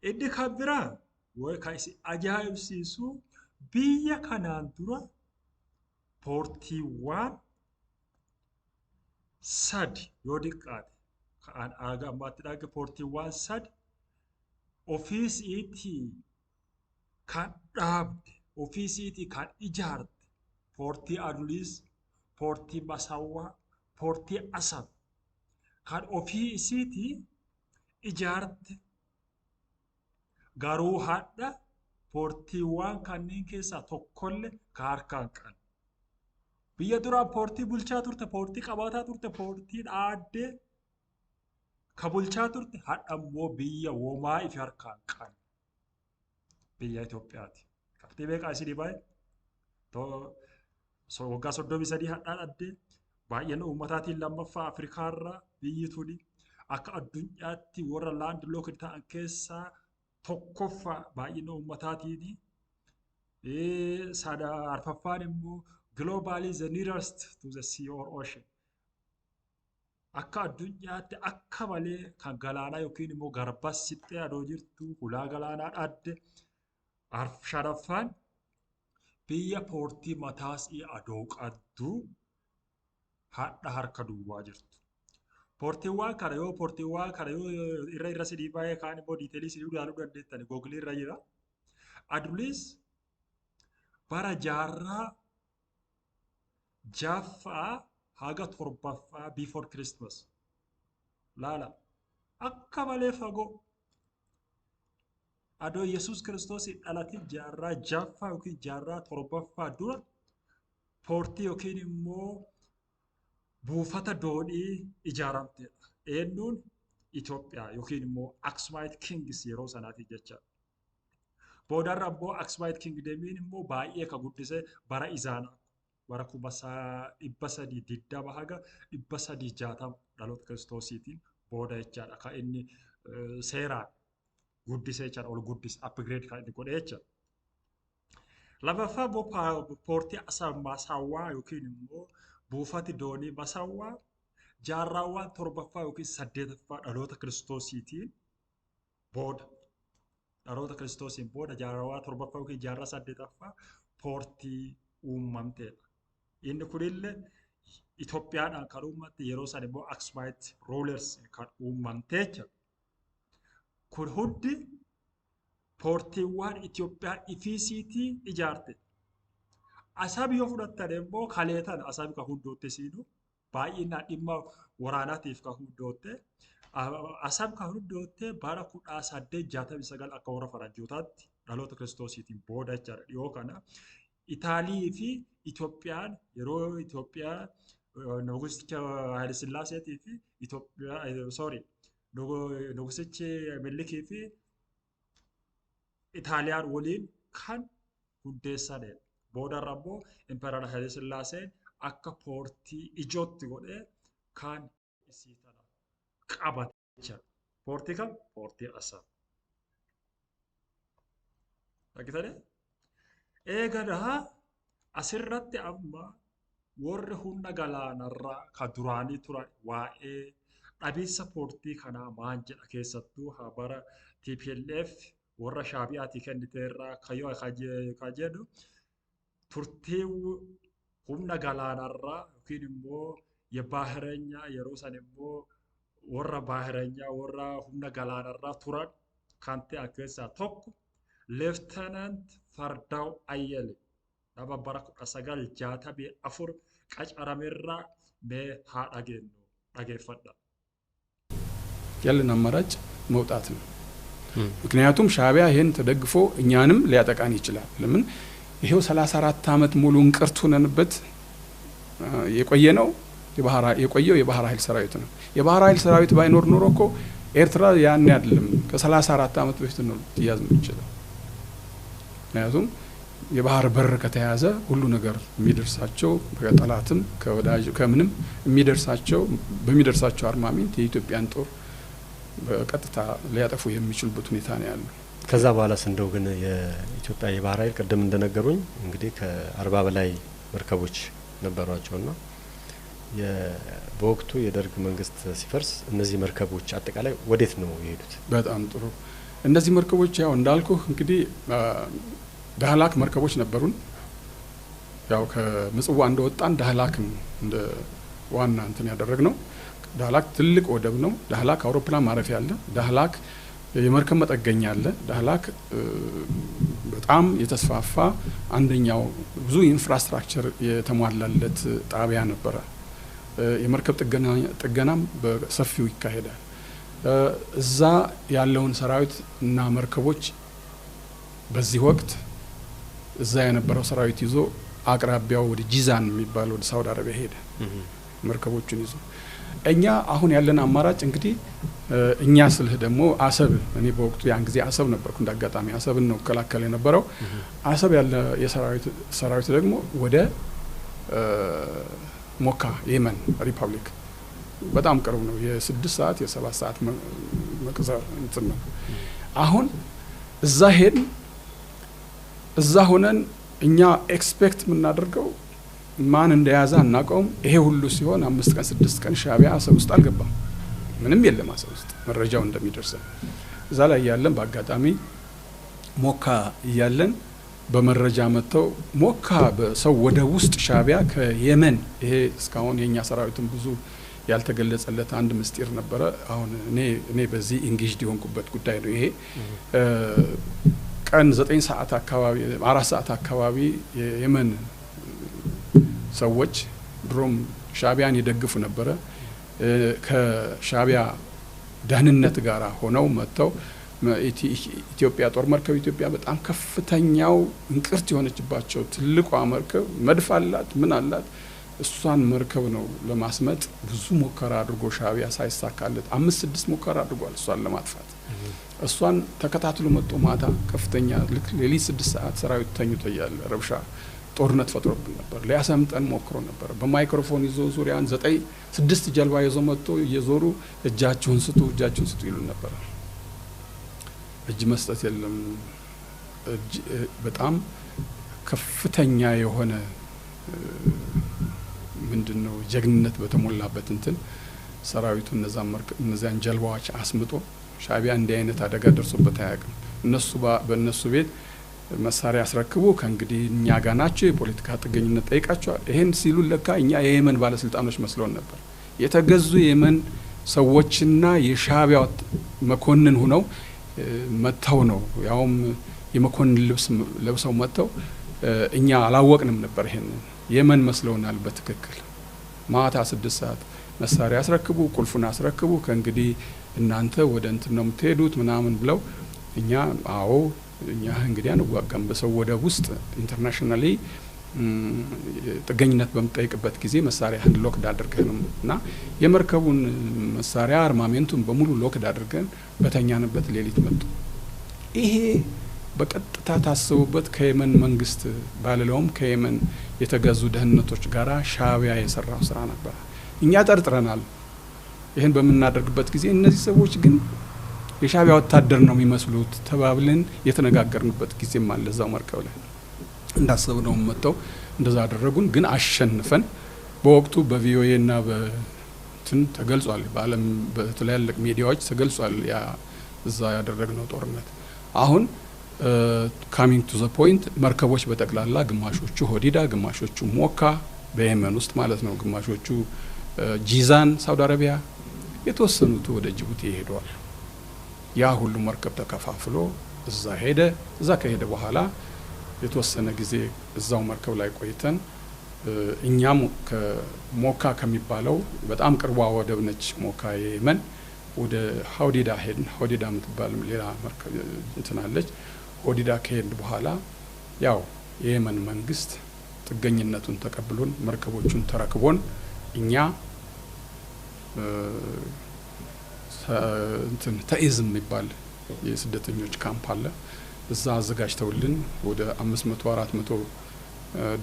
Inni kan biraa kan isin ajaa'ibsiisu biyya kanaan dura poortiiwwan sadi yoo xiqqaate kan aagaa ammaatti dhaage poortiiwwan sadi ofiisiitii kan dhaabde ofiisiitii kan ijaarte poortii Adulis, poortii Masawwaa, poortii Asab kan ofiisiitii ijaarte garuu hadha poortiiwwan kanneen keessaa tokkollee ka harkaan qabu. Biyya duraan poortii bulchaa turte, poortii qabaataa turte, poortii dhaaddee ka bulchaa turte hadha immoo biyya womaa ifi harkaan qabu. Biyya Itoophiyaati. Qabxii beekaa isinii baay'ee waggaa 33 hadhaa dhaddee baay'ina uummataatiin lammaffaa Afrikaarraa biyyi tuni akka addunyaatti warra laand lookid ta'an keessaa tokkoffaa baay'ina uummataatiin arfaffaan immoo globally the nearest to the sea or ocean. Akka addunyaatti akka malee kan galaanaa yookiin immoo garbas sixxee adoo jirtu hulaa galaanaa dhaadde shanaffaan biyya poortii mataasii adoo qabdu hadha harka duwwaa jirtu. Poortiiwwan kana yoo irra sidii baay'ee kaan immoo diiteelii sidii ilaaluu dandeettani googilii irra jira. Adulis bara jaarraa jaffaa haga torbaffaa before Christmas. Laala akka malee fagoo adoo Yesuus Kiristoos dhalatiin jaarraa jaffaa yookiin jaarraa torbaffaa dura poortii yookiin immoo buufata doonii ijaaramtedha. Eenyuun Itoophiyaa yookiin immoo Aksumite Kings yeroo sanaati jecha. Boodarra immoo Aksumite Kingdemiin immoo baay'ee ka guddise bara Izaanaa bara 320 haga 360 dhaloota Kiristoosiitiin booda jechaadha. Kan inni seeraan guddisee jechaadha. Ol guddise upgrade kan inni godhe jechaadha. Lammaffaa immoo poortii Masawwaa yookiin immoo buufati doonii Masawwaa jaarraawwan torbaffaa yookiin 8ffaa dhaloota Kiristoosiitiin booda jaarraawwan torbaffaa yookiin jaarraa 8ffaa poortii uumamteedha. Inni kunillee Itoophiyaadhaan kan uumamte yeroo san immoo Aksumite rulers kan uumamtee jira. Kun hundi poortiiwwan Itoophiyaan ifiisiitii ijaarte. Asab yoo fudhattan immoo kaleetan asab kan hundootte siinu baay'inaan dhimma waraanaatiif kan hundootte. Asab kan hundootte bara 1869 akka warra faranjootaatti dhaloota Kiristoosiitiin booda jechaadha. Dhiyoo kana Itaalii fi Itoophiyaan yeroo Itoophiyaa Nugusicha Haayile Sillaaseetii fi Nugusichi Milikii fi Itaaliyaan waliin kan hundeessanidha. Boodarra immoo Impeeraar Haayile Sillaaseen akka poortii ijootti godhee kan isii tana qabate jechuudha. Poortii kam? Poortii Asab. Dhaggeeffatanii? Eegadaa asirratti amma warri humna galaanarraa kan duraanii turan waa'ee dhabiinsa poortii kanaa maal jedha keessattuu bara TPLF warra Shaabiyaatii kenniteerraa kan jedhu turtii humna galaanarraa yookiin immoo የባህረኛ yeroo san immoo warra baahireenyaa warra humna galaanarraa turan kan ta'an keessaa tokko Leeftenaant Fardaw Ayyele nama bara 1964 qacaramerraa mee haa dhageeffadha. ያለን አማራጭ መውጣት ነው። ምክንያቱም ሻቢያ ይሄን ተደግፎ እኛንም ሊያጠቃን ይችላል። ለምን ይሄው 34 አመት ሙሉ እንቅርቱነንበት የቆየው የባህር ኃይል ሰራዊት ነው። የባህር ኃይል ሰራዊት ባይኖር ኖሮ እኮ ኤርትራ ያን አይደለም ከ34 አመት በፊት ነው ትያዝ ነው ይችላል። ምክንያቱም የባህር በር ከተያዘ ሁሉ ነገር የሚደርሳቸው ከጠላትም ከወዳጅ ከምንም የሚደርሳቸው በሚደርሳቸው አርማሚንት የኢትዮጵያን ጦር በቀጥታ ሊያጠፉ የሚችሉበት ሁኔታ ነው ያለው። ከዛ በኋላ እንደው ግን የኢትዮጵያ የባህር ኃይል ቀደም እንደነገሩኝ እንግዲህ ከ40 በላይ መርከቦች ነበሯቸውና በወቅቱ የደርግ መንግስት ሲፈርስ እነዚህ መርከቦች አጠቃላይ ወዴት ነው የሄዱት? በጣም ጥሩ እነዚህ መርከቦች ያው እንዳልኩ እንግዲህ ዳህላክ መርከቦች ነበሩን። ያው ከምጽዋ እንደወጣን ዳህላክን እንደ ዋና እንትን ያደረግነው። ዳህላክ ትልቅ ወደብ ነው። ዳህላክ አውሮፕላን ማረፊያ አለ። ዳህላክ የመርከብ መጠገኛ አለ። ዳህላክ በጣም የተስፋፋ አንደኛው ብዙ ኢንፍራስትራክቸር የተሟላለት ጣቢያ ነበረ። የመርከብ ጥገናም በሰፊው ይካሄዳል። እዛ ያለውን ሰራዊት እና መርከቦች በዚህ ወቅት እዛ የነበረው ሰራዊት ይዞ አቅራቢያው ወደ ጂዛን የሚባል ወደ ሳውዲ አረቢያ ሄደ መርከቦቹን ይዞ። እኛ አሁን ያለን አማራጭ እንግዲህ እኛ ስልህ ደግሞ አሰብ፣ እኔ በወቅቱ ያን ጊዜ አሰብ ነበርኩ። እንዳጋጣሚ አሰብን ነው ከላከለ የነበረው። አሰብ ያለ የሰራዊት ደግሞ ወደ ሞካ የመን ሪፐብሊክ በጣም ቅርብ ነው። የ6 ሰዓት የ7 ሰዓት መቅዘር እንትን ነው። አሁን እዛ ሄድን። እዛ ሆነን እኛ ኤክስፔክት የምናደርገው ማን እንደያዘ አናውቀውም። ይሄ ሁሉ ሲሆን 5 ቀን 6 ቀን ሻዕቢያ አሰብ ውስጥ አልገባም። ምንም የለም አሰብ ውስጥ መረጃው እንደሚደርሰን። እዛ ላይ ያለን በአጋጣሚ ሞካ እያለን በመረጃ መጥተው ሞካ በሰው ወደ ውስጥ ሻዕቢያ ከየመን ይሄ እስካሁን የኛ ሰራዊትን ብዙ ያልተገለጸለት አንድ ምስጢር ነበረ። አሁን እኔ በዚህ ኢንጌጅድ የሆንኩበት ጉዳይ ነው። ይሄ ቀን 9 ሰዓት አካባቢ 4 ሰዓት አካባቢ የየመን ሰዎች ድሮም ሻዕቢያን ይደግፉ ነበረ። ከሻዕቢያ ደህንነት ጋር ሆነው መጥተው ኢትዮጵያ ጦር መርከብ ኢትዮጵያ በጣም ከፍተኛው እንቅርት የሆነችባቸው ትልቋ መርከብ መድፍ አላት ምን አላት። እሷን መርከብ ነው ለማስመጥ ብዙ ሙከራ አድርጎ ሻዕቢያ ሳይሳካለት 5-6 ሙከራ አድርጓል እሷን ለማጥፋት። እሷን ተከታትሎ መጥቶ ማታ ከፍተኛ ሌሊት 6 ሰዓት ሰራዊት ተኝቶ እያለ ረብሻ ጦርነት ፈጥሮብን ነበር። ሊያሰምጠን ሞክሮ ነበር። በማይክሮፎን ይዞ ዙሪያን 6 ጀልባ ይዞ መጥቶ እየዞሩ እጃችሁን ስጡ ይሉ ነበር። እጅ መስጠት የለም። በጣም ከፍተኛ የሆነ ምንድነው ጀግንነት በተሞላበት እንትን ሰራዊቱ እነዛን ጀልባዎች አስምጦ ሻዕቢያ እንዲህ አይነት አደጋ ደርሶበት አያውቅም። በእነሱ ቤት መሳሪያ ያስረክቡ ከእንግዲህ እኛ ጋር ናቸው የፖለቲካ ጥገኝነት ጠይቃቸዋል። ይሄን ሲሉ ለካ እኛ የየመን ባለስልጣኖች መስሎን ነበር። የተገዙ የየመን ሰዎችና የሻዕቢያ መኮንን ሆነው መጥተው ነው። ያውም የመኮንን ልብስ ለብሰው መጥተው እኛ አላወቅንም ነበር። ይሄን የመን መስለውናል በትክክል። ማታ 6 ሰዓት መሳሪያ ያስረክቡ፣ ቁልፉን አስረክቡ፣ ከእንግዲህ እናንተ ወደ እንትን ነው የምትሄዱት ምናምን ብለው እኛ አዎ እኛ እንግዲህ አንዋጋም በሰው ወደብ ውስጥ ኢንተርናሽናሊ ጥገኝነት በምጠይቅበት ጊዜ መሳሪያህን ሎክድ አድርገን እና የመርከቡን መሳሪያ አርማሜንቱን በሙሉ ሎክድ አድርገን በተኛንበት ሌሊት መጡ። ይሄ በቀጥታ ታስቡበት ከየመን መንግስት ባለለውም ከየመን የተገዙ ደህንነቶች ጋራ ሻዕቢያ የሰራው ስራ ነበር። እኛ ጠርጥረናል። ይሄን በምናደርግበት ጊዜ እነዚህ ሰዎች ግን የሻዕቢያ ወታደር ነው የሚመስሉት ተባብለን የተነጋገርንበት ጊዜም አለ። እዛው መርከብ ላይ እንዳሰብነው መጥተው እንደዛ አደረጉን። ግን አሸንፈን በወቅቱ በቪኦኤ እና በትን ተገልጿል። በዓለም በተለያዩ ሚዲያዎች ተገልጿል። ያ እዛ ያደረግነው ጦርነት አሁን ካሚንግ ቱ ዘ ፖይንት መርከቦች በጠቅላላ ግማሾቹ ሆዲዳ፣ ግማሾቹ ሞካ በየመን ውስጥ ማለት ነው፣ ግማሾቹ ጂዛን ሳውዲ አረቢያ፣ የተወሰኑት ወደ ጅቡቲ ሄደዋል። ያ ሁሉ መርከብ ተከፋፍሎ እዛ ሄደ። እዛ ከሄደ በኋላ የተወሰነ ጊዜ እዛው መርከብ ላይ ቆይተን እኛም ከሞካ ከሚባለው በጣም ቅርቧ ወደብ ነች ሞካ የየመን፣ ወደ ሆዲዳ ሄድን። ሆዲዳ የምትባል ሌላ መርከብ እንትናለች። ሆዲዳ ከሄድን በኋላ ያው የየመን መንግስት ጥገኝነቱን ተቀብሎን መርከቦቹን ተረክቦን እኛ እንትን ተኢዝም የሚባል የስደተኞች ካምፕ አለ። እዛ አዘጋጅተውልን ወደ 500-400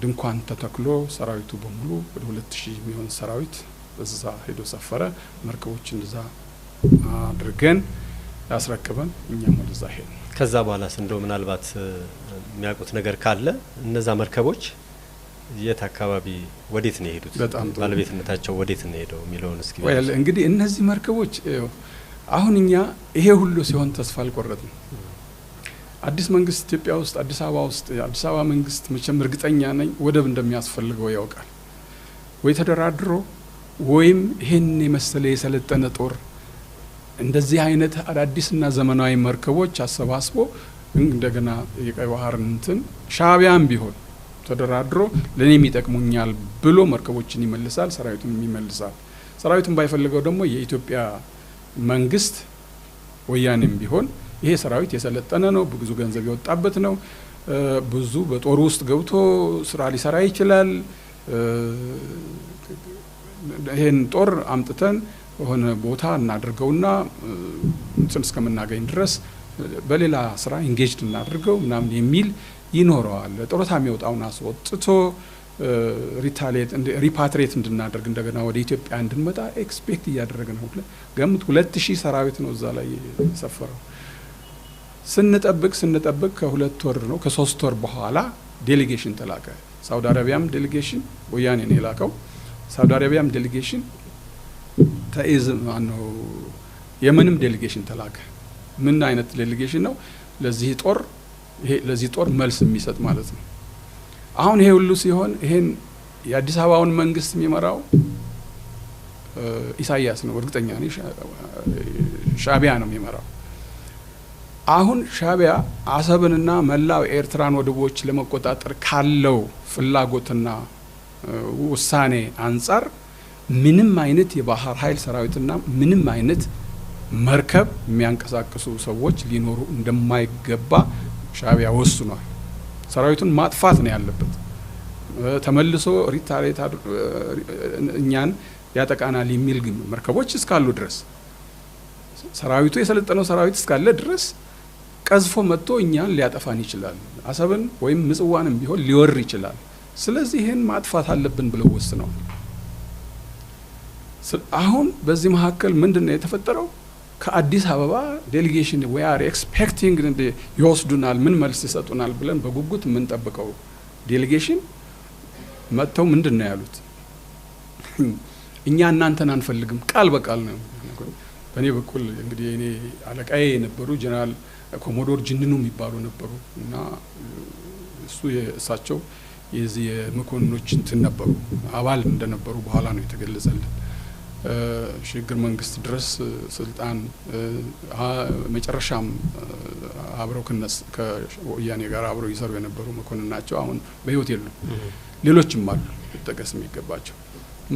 ድንኳን ተተክሎ ሰራዊቱ በሙሉ ወደ 2000 የሚሆን ሰራዊት እዛ ሄዶ ሰፈረ። መርከቦችን እዛ አድርገን ያስረክበን እኛም ወደዛ ሄድን። ከዛ በኋላስ እንደው ምናልባት የሚያውቁት ነገር ካለ እነዛ መርከቦች የት አካባቢ ወዴት ነው የሄዱት? ባለቤትነታቸው ወዴት ነው ሄደው የሚለውን እስኪ። እንግዲህ እነዚህ መርከቦች አሁን እኛ ይሄ ሁሉ ሲሆን ተስፋ አልቆረጥንም። አዲስ መንግስት ኢትዮጵያ ውስጥ አዲስ አበባ መንግስት መቼም እርግጠኛ ነኝ ወደብ እንደሚያስፈልገው ያውቃል። ወይ ተደራድሮ ወይም ይሄን የመሰለ የሰለጠነ ጦር እንደዚህ አይነት አዳዲስና ዘመናዊ መርከቦች አሰባስቦ እንደገና የቀይ ባህርን እንትን ሻዕቢያም ቢሆን ተደራድሮ ለኔም ይጠቅሙኛል ብሎ መርከቦችን ይመልሳል፣ ሰራዊቱን ይመልሳል። ሰራዊቱን ባይፈልገው ደግሞ የኢትዮጵያ መንግስት ወያኔም ቢሆን ይሄ ሰራዊት የሰለጠነ ነው፣ ብዙ ገንዘብ የወጣበት ነው፣ ብዙ በጦር ውስጥ ገብቶ ስራ ሊሰራ ይችላል። ይሄን ጦር አምጥተን ሆነ ቦታ እናድርገውና እንትን እስከምናገኝ ድረስ በሌላ ስራ ኢንጌጅድ እናድርገው ምናምን የሚል ይኖረዋል። ጦርታ የሚወጣውን አስወጥቶ ሪፓትሬት እንድናደርግ እንደገና ወደ ኢትዮጵያ እንድንመጣ ኤክስፔክት እያደረገ ነው። ገምት 2000 ሰራዊት ነው እዛ ላይ የሰፈረው። ስንጠብቅ ከ2 ወር ነው ከ3 ወር በኋላ ዴሌጌሽን ተላከ። ሳውዲ አረቢያም ዴሌጌሽን ወያኔ ነው የላከው። ሳውዲ አረቢያም ዴሌጌሽን ማነው የመንም ዴሌጌሽን ተላከ። ምን አይነት ዴሌጌሽን ነው? ለዚህ ጦር መልስ የሚሰጥ ማለት ነው። አሁን ይሄ ሁሉ ሲሆን ይሄን የአዲስ አበባውን መንግስት የሚመራው ኢሳያስ ነው፣ እርግጠኛ ነኝ ሻዕቢያ ነው የሚመራው። አሁን ሻዕቢያ አሰብንና መላው ኤርትራን ወደቦች ለመቆጣጠር ካለው ፍላጎትና ውሳኔ አንጻር ምንም አይነት የባህር ኃይል ሰራዊትና ምንም አይነት መርከብ የሚያንቀሳቅሱ ሰዎች ሊኖሩ እንደማይገባ ሻዕቢያ ወስኗል። ሰራዊቱን ማጥፋት ነው ያለበት። ተመልሶ ሪታሬት እኛን ያጠቃናል የሚል መርከቦች እስካሉ ድረስ ሰራዊቱ የሰለጠነው ሰራዊት እስካለ ድረስ ቀዝፎ መጥቶ እኛን ሊያጠፋን ይችላል። አሰብን ወይም ምጽዋንም ቢሆን ሊወር ይችላል። ስለዚህ ይህን ማጥፋት አለብን ብለው ወስነዋል። አሁን በዚህ መካከል ምንድነው የተፈጠረው? ከአዲስ አበባ ዴሌጌሽን we are expecting ይወስዱናል፣ ምን መልስ ይሰጡናል ብለን በጉጉት የምንጠብቀው ዴሌጌሽን መጥተው ምንድነው ያሉት? እኛ እናንተን አንፈልግም፣ ቃል በቃል ነው። በእኔ በኩል እንግዲህ እኔ አለቃዬ የነበሩ ጀነራል ኮሞዶር ጅንኑ የሚባሉ ነበሩ እና እሳቸው የዚህ የመኮንኖች እንትን ነበሩ፣ አባል እንደነበሩ በኋላ ነው የተገለጸልን። ሽግግር መንግስት ድረስ ስልጣን መጨረሻም አብረው ከወያኔ ጋር አብረው ይሰሩ የነበሩ መኮንን ናቸው። አሁን በህይወት የሉም። ሌሎችም አሉ ጠቀስ የሚገባቸው።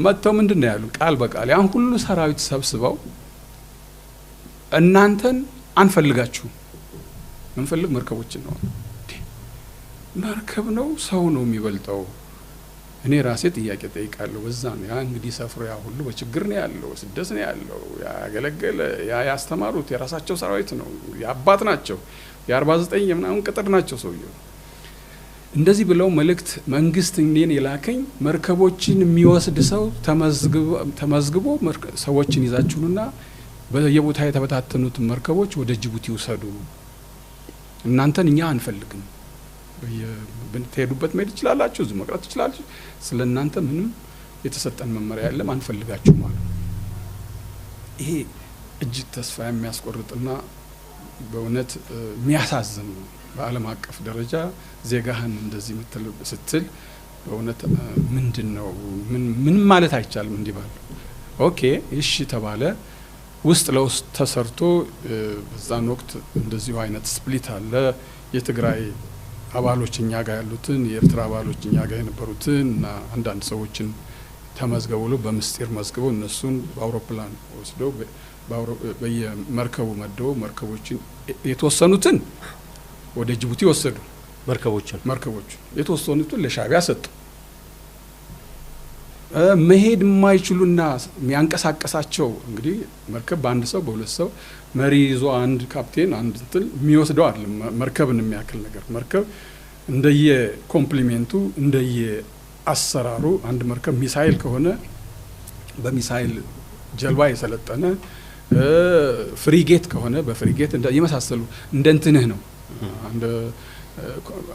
መጥተው ምንድነው ያሉ? ቃል በቃል ያን ሁሉ ሰራዊት ሰብስበው እናንተን አንፈልጋችሁም፣ ምንፈልግ መርከቦችን ነው። መርከብ ነው ሰው ነው የሚበልጠው? እኔ ራሴ ጥያቄ ጠይቃለሁ። በዛ ነው ያ እንግዲህ ሰፍሮ ያ ሁሉ በችግር ነው ያለው፣ ስደት ነው ያለው፣ ያገለገለ ያስተማሩት የራሳቸው ሰራዊት ነው፣ ያባት ናቸው፣ የ49 የምናምን ቅጥር ናቸው ሰውየው። እንደዚህ ብለው መልእክት መንግስት እኔን የላከኝ መርከቦችን የሚወስድ ሰው ተመዝግቦ ሰዎችን ይዛችሁና በየቦታ የተበታተኑት መርከቦች ወደ ጅቡቲ ውሰዱ፣ እናንተን እኛ አንፈልግም፣ በተሄዱበት መሄድ ትችላላችሁ፣ እዚህ መቅረት ትችላላችሁ፣ ስለእናንተ ምንም የተሰጠን መመሪያ የለም፣ አንፈልጋችሁ ማለት ነው። ይሄ እጅግ ተስፋ የሚያስቆርጥና በእውነት የሚያሳዝን ነው። በዓለም አቀፍ ደረጃ ዜጋህን እንደዚህ ስትል በእውነት ምንድነው ምን ማለት አይቻልም። እንዲህ ባለው ኦኬ እሺ ተባለ። ውስጥ ለውስጥ ተሰርቶ በዛን ወቅት እንደዚሁ አይነት ስፕሊት አለ። የትግራይ አባሎች እኛ ጋር ያሉትን፣ የኤርትራ አባሎች እኛ ጋር የነበሩትን እና አንዳንድ ሰዎችን ተመዝገቡ ብሎ በምስጢር መዝግበው እነሱን በአውሮፕላን ወስደው በየመርከቡ መደው መርከቦችን የተወሰኑትን ወደ ጅቡቲ ወሰዱ። መርከቦችን የተወሰኑትን ለሻዕቢያ ሰጡ። መሄድ የማይችሉና የሚያንቀሳቀሳቸው እንግዲህ መርከብ በአንድ ሰው በሁለት ሰው መሪ ይዞ አንድ ካፕቴን አንድ እንትን የሚወስደው አይደለም። መርከብን የሚያክል ነገር መርከብ እንደየ ኮምፕሊሜንቱ እንደየ አሰራሩ አንድ መርከብ ሚሳይል ከሆነ በሚሳይል ጀልባ የሰለጠነ ፍሪጌት ከሆነ በፍሪጌት የመሳሰሉ እንደ እንትንህ ነው።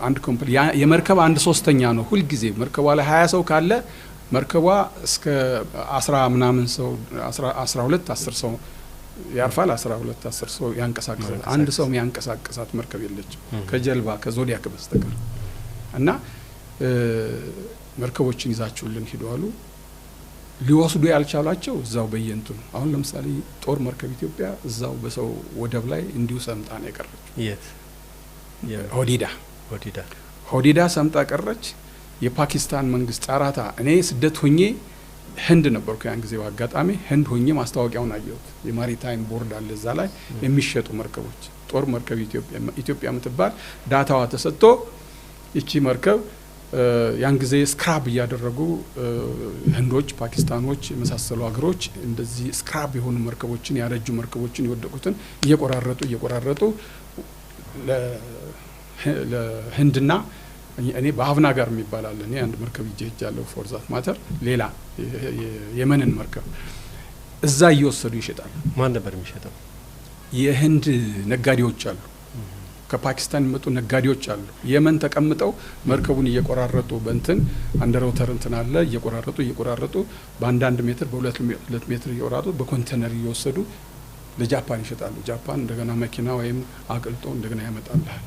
አንድ ኮምፕሊ የመርከብ 1/3 ነው። ሁል ጊዜ መርከቧ ላይ 20 ሰው ካለ መርከቧ እስከ 10 ምናምን ሰው 12 10 ሰው ያርፋል 12 10 ሰው ያንቀሳቅሳል። አንድ ሰው የሚያንቀሳቅሳት መርከብ የለችም ከጀልባ ከዞዲያክ በስተቀር እና መርከቦችን ይዛችሁልን ሂዱ አሉ። ሊወስዱ ያልቻሏቸው እዛው በየንቱ አሁን ለምሳሌ ጦር መርከብ ኢትዮጵያ እዛው በሰው ወደብ ላይ እንዲሁ ሰምጣ ነው የቀረችው። የት ሆዲዳ ሰምጣ ቀረች። የፓኪስታን መንግስት ጫራታ እኔ ስደት ሆኜ ህንድ ነበርኩ ያን ጊዜ አጋጣሚ ህንድ ሆኜ ማስታወቂያውን አየሁት። የማሪታይም ቦርድ አለ እዛ ላይ የሚሸጡ መርከቦች ጦር መርከብ ኢትዮጵያ የምትባል ዳታዋ ተሰጥቶ እቺ መርከብ ያን ጊዜ ስክራብ እያደረጉ ህንዶች ፓኪስታኖች የመሳሰሉ ሀገሮች እንደዚህ ስክራብ የሆኑ መርከቦችን ያረጁ መርከቦችን የወደቁትን እየቆራረጡ ለህንድና እኔ በአፍና ጋር የሚባል አለ። እኔ አንድ መርከብ ይጀጃለሁ ፎር ዛት ማተር ሌላ የመንን መርከብ እዛ እየወሰዱ ይሸጣሉ። ማን ነበር የሚሸጠው? የህንድ ነጋዴዎች አሉ። ከፓኪስታን የሚመጡ ነጋዴዎች አሉ። የመን ተቀምጠው መርከቡን እየቆራረጡ በእንትን አንደርወተር እንትን አለ እየቆራረጡ በአንዳንድ ሜትር በሁለት ሜትር እየቆራረጡ በኮንቴነር እየወሰዱ ለጃፓን ይሸጣሉ። ጃፓን እንደገና መኪና ወይም አቅልጦ እንደገና ያመጣልሃል።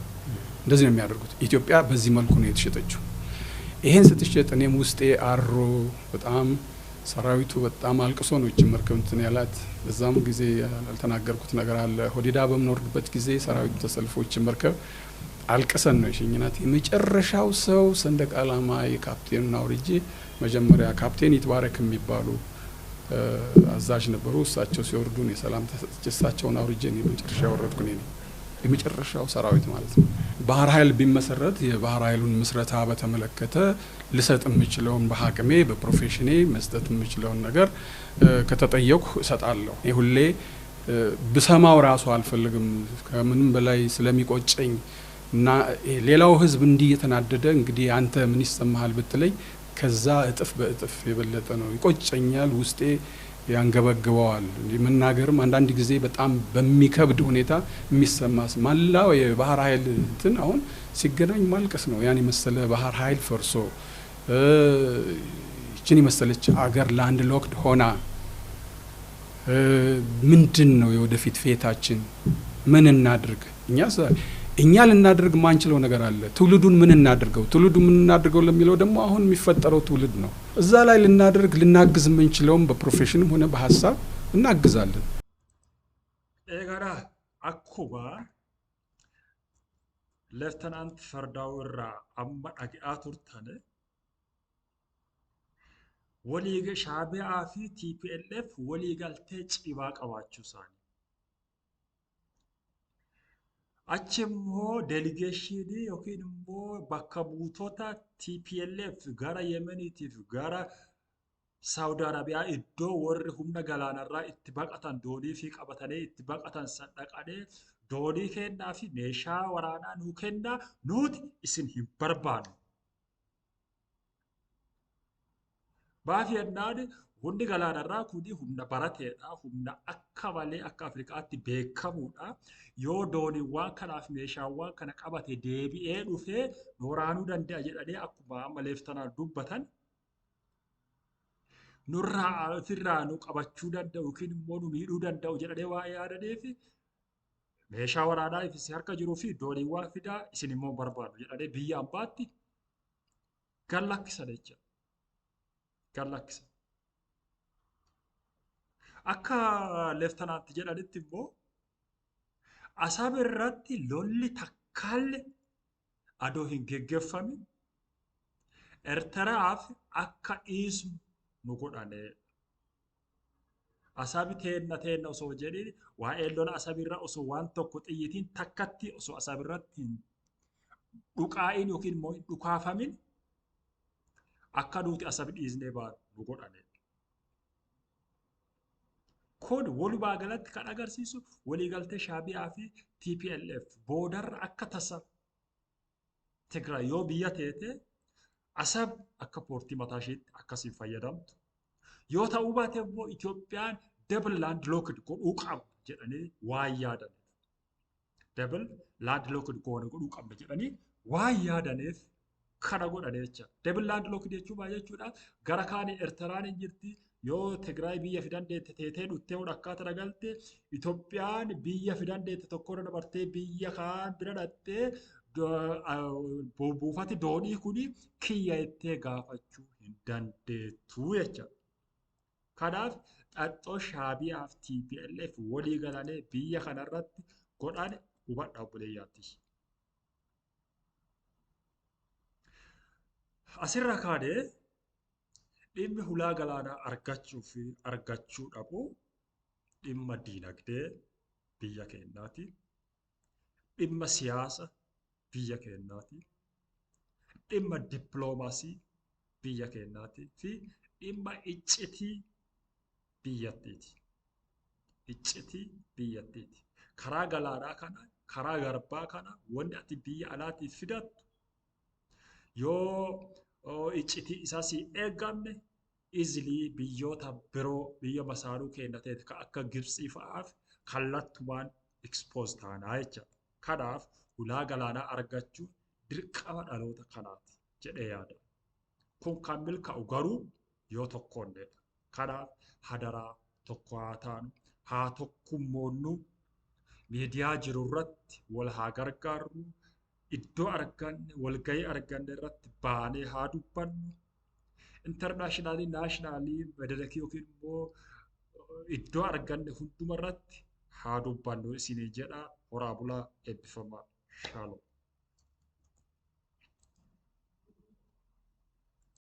እንደዚህ ነው የሚያደርጉት። ኢትዮጵያ በዚህ መልኩ ነው የተሸጠችው። ይሄን ስትሸጥ እኔም ውስጤ አሮ በጣም ሰራዊቱ በጣም አልቅሶ ነው እቺ መርከብ እንትን ያላት። በዛም ጊዜ ያልተናገርኩት ነገር አለ። ሆዲዳ በምንወርድበት ጊዜ ሰራዊቱ ተሰልፎ እቺ መርከብ አልቅሰን ነው የሸኝናት። የመጨረሻው ሰው ሰንደቅ ዓላማ የካፕቴኑን አውርጄ መጀመሪያ ካፕቴን ይትባረክ የሚባሉ አዛዥ ነበሩ። እሳቸው ሲወርዱን የሰላም ተሰጥቼ እሳቸውን አውርጄ ነው የመጨረሻ ያወረድኩ ነኝ። የመጨረሻው ሰራዊት ማለት ነው። ባህር ኃይል ቢመሰረት የባህር ኃይሉን ምስረታ በተመለከተ ልሰጥ የምችለውን በአቅሜ በፕሮፌሽኔ መስጠት የምችለውን ነገር ከተጠየቁ እሰጣለሁ። ሁሌ ብሰማው ራሱ አልፈልግም ከምንም በላይ ስለሚቆጨኝ እና ሌላው ህዝብ እንዲህ የተናደደ እንግዲህ አንተ ምን ይሰማሃል ብትለኝ ከዛ እጥፍ በእጥፍ የበለጠ ነው ይቆጨኛል። ውስጤ ያንገበግበዋል። መናገርም አንዳንድ ጊዜ በጣም በሚከብድ ሁኔታ የሚሰማስ ማላው የባህር ኃይል እንትን አሁን ሲገናኝ ማልቀስ ነው። ያን የመሰለ ባህር ኃይል ፈርሶ እቺን የመሰለች አገር ላንድ ሎክድ ሆና ምንድን ነው የወደፊት ፌታችን? ምን እናድርግ? እኛ ልናደርግ ማንችለው ነገር አለ። ትውልዱን ምን እናድርገው ለሚለው ደግሞ አሁን የሚፈጠረው ትውልድ ነው። እዛ ላይ ልናግዝ የምንችለውም በፕሮፌሽንም ሆነ በሀሳብ እናግዛለን። ኤጋራ አኩባ ሌፍተናንት ፈርዳውራ አምባ ዳጊአ ቱርተነ ወሊገ ሻቢያ ፊ ቲፒኤልኤፍ ወሊጋልቴ ጪባ ቀባችሁ ሳኒ አችሞ ዴሊጌሽን ዮኪን ሞ ባከቡቶታ ቲፒኤልኤፍ ጋራ የመኒቲፍ ጋራ ሳውዲ አረቢያ እዶ ወር ሁምና ገላናራ ኢትባቀታን ዶዲ ፊ ቀበተኔ ኢትባቀታን ሰደቀኔ ዶዲ ኬና ፊ ሜሻ ወራና ኑኬና ኑት ኢስን ሂበርባኑ ባፊ እናድ ሁንዲ ገላናራ ኩዲ ሁምና ባራቴዳ ሁምና አካባሌ አካ አፍሪካቲ ቤከሙዳ ዮ ዶኒዋን ከናፍ ሜሻዋን ከነ ቀበቴ ዴቢኤ ዱፌ ኖራኑ ደንደ ጀደኔ አኩማ መሌፍተና ዱበተን ኑራ ፊራኑ ቀበቹ ደንደው ኪን ሞኑ ሚዱ ደንደው ጀደኔ ዋ ያደኔፊ ሜሻ ወራዳ ኢፊ ሲርካ ጅሩ ፊ ዶኒዋን ፊዳ ኢሲኒሞ በርባዱ ጀደኔ ቢያ አምባቲ ገላክሰ ደቻ ገላክሰ akka leeftananti jedhanitti immoo asaab irratti lolli takkaalle adoo hin geggeeffamin Eertiraaf akka dhiisnu nu godhane. Asaabi teenna osoo jedhin waa'ee lola asaabirra osoo waan tokko xiyyitiin takkatti osoo asaabirratti dhukaa'in yookiin immoo dhukaafamin akka nuti asaabi dhiisnee baanu nu godhane. Kun walumaa galatti kan agarsiisu waliigaltee Shaabiyaa fi TPLF boodarra akka tasa Tigraay yoo biyya teete Asaab akka poortii mataa isheetti akkasiin fayyadamtu. Yoo ta'uu baate immoo Itoophiyaan double land locked godhuu qabna jedhanii waan yaadaneef. Double land locked godhuu qabna jedhanii waan yaadaneef kana godhane jecha. Double land locked jechuun maal jechuudha? Gara kaanii Eertiraan hin jirti, yoo Tigraay biyya fi dandeette teetee dhuttee akkaataa dhagalte Itoophiyaan biyya fi dandeette tokkorra dabartee biyya kaan bira dhattee buufati doonii kuni kiyya jettee gaafachuu hin dandeettu jecha. Kanaaf xaxxoo Shaabiyaa fi TPLF walii galanii biyya kanarratti godhan hubadhaa obboleeyyaatti. Asirra kaanee dhimmi hulaa galaanaa argachuu fi argachuu dhabu dhimma diinagdee biyya keenyaati. Dhimma siyaasa biyya keenyaati. Dhimma dippiloomaasii biyya keenyaati fi dhimma iccitii biyyattiiti. Iccitii biyyattiiti. Karaa galaanaa kana, karaa garbaa kana wanti ati biyya alaatii fidattu yoo iccitii isaa si eegamne izilii biyyoota biroo biyya masaaruu keenya ta'e kan akka Gibxii fa'aaf kallattumaan expose taanaa jecha. Kanaaf hulaa galaanaa argachuun dirqama dhaloota kanaati jedhee yaada. Kun kan milkaa'u garuu yoo tokkoonneedha. Kanaaf hadaraa tokko haa taanu, haa tokkummoonnu, miidiyaa jiru irratti wal haa gargaarru, iddoo arganne walgahii arganne irratti baanee haa dubbannu. Internaashinaali naashinaalii madarakii yookiin immoo iddoo arganne hunduma irratti haa dubbannu isinii jedha. Horaa bulaa eebbifamaa. Shaalom.